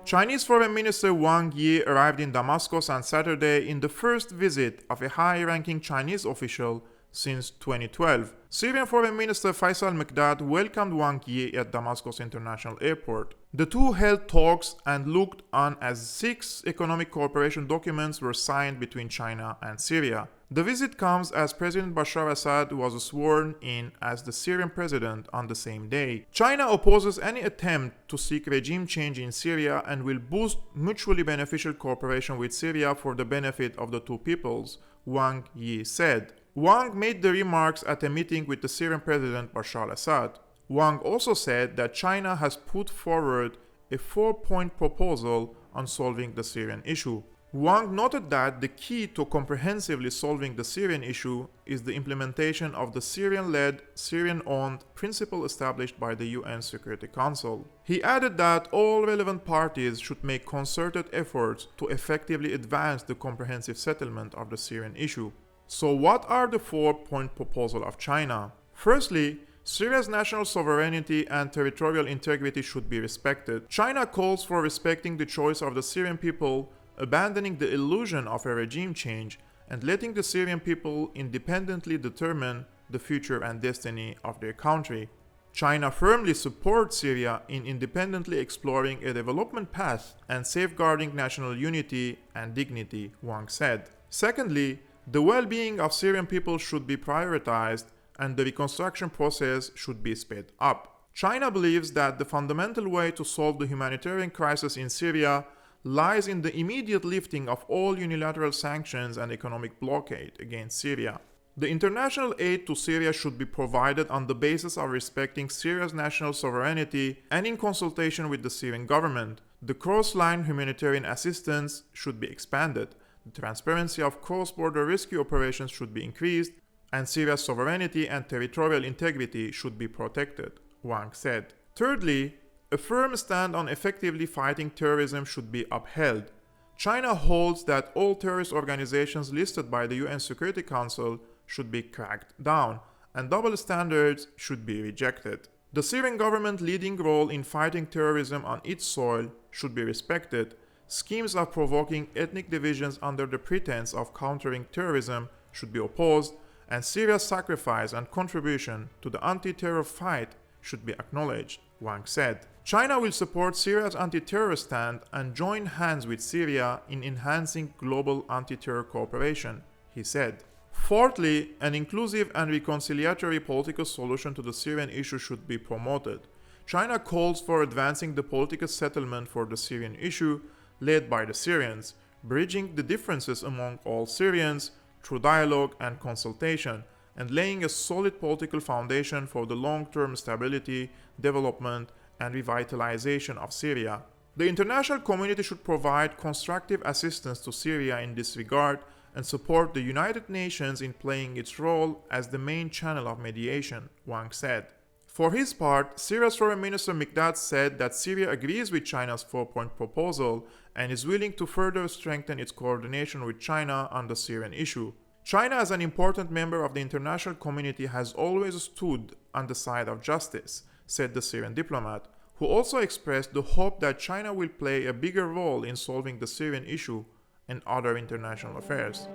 Chinese Foreign Minister Wang Yi arrived in Damascus on Saturday in the first visit of a high-ranking Chinese official since 2012. Syrian Foreign Minister Faisal Mikdad welcomed Wang Yi at Damascus International Airport. The two held talks and looked on as 6 economic cooperation documents were signed between China and Syria. The visit comes as President Bashar Assad was sworn in as the Syrian President on the same day. China opposes any attempt to seek regime change in Syria and will boost mutually beneficial cooperation with Syria for the benefit of the two peoples, Wang Yi said. Wang made the remarks at a meeting with the Syrian President Bashar Assad. Wang also said that China has put forward a 4-point proposal on solving the Syrian issue. Wang noted that the key to comprehensively solving the Syrian issue is the implementation of the Syrian-led, Syrian-owned principle established by the UN Security Council. He added that all relevant parties should make concerted efforts to effectively advance the comprehensive settlement of the Syrian issue. So what are the 4-point proposal of China? Firstly, Syria's national sovereignty and territorial integrity should be respected. China calls for respecting the choice of the Syrian people, abandoning the illusion of a regime change, and letting the Syrian people independently determine the future and destiny of their country. China firmly supports Syria in independently exploring a development path and safeguarding national unity and dignity, Wang said. Secondly, the well-being of Syrian people should be prioritized and the reconstruction process should be sped up. China believes that the fundamental way to solve the humanitarian crisis in Syria lies in the immediate lifting of all unilateral sanctions and economic blockade against Syria. The international aid to Syria should be provided on the basis of respecting Syria's national sovereignty and in consultation with the Syrian government. The cross-line humanitarian assistance should be expanded. The transparency of cross-border rescue operations should be increased, and Syria's sovereignty and territorial integrity should be protected, Wang said. Thirdly, a firm stand on effectively fighting terrorism should be upheld. China holds that all terrorist organizations listed by the UN Security Council should be cracked down, and double standards should be rejected. The Syrian government's leading role in fighting terrorism on its soil should be respected. Schemes of provoking ethnic divisions under the pretense of countering terrorism should be opposed, and Syria's sacrifice and contribution to the anti-terror fight should be acknowledged, Wang said. China will support Syria's anti-terror stand and join hands with Syria in enhancing global anti-terror cooperation, he said. Fourthly, an inclusive and reconciliatory political solution to the Syrian issue should be promoted. China calls for advancing the political settlement for the Syrian issue, led by the Syrians, bridging the differences among all Syrians through dialogue and consultation, and laying a solid political foundation for the long-term stability, development, and revitalization of Syria. The international community should provide constructive assistance to Syria in this regard and support the United Nations in playing its role as the main channel of mediation, Wang said. For his part, Syria's Foreign Minister Mikdad said that Syria agrees with China's 4-point proposal and is willing to further strengthen its coordination with China on the Syrian issue. China, as an important member of the international community, has always stood on the side of justice, said the Syrian diplomat, who also expressed the hope that China will play a bigger role in solving the Syrian issue and other international affairs.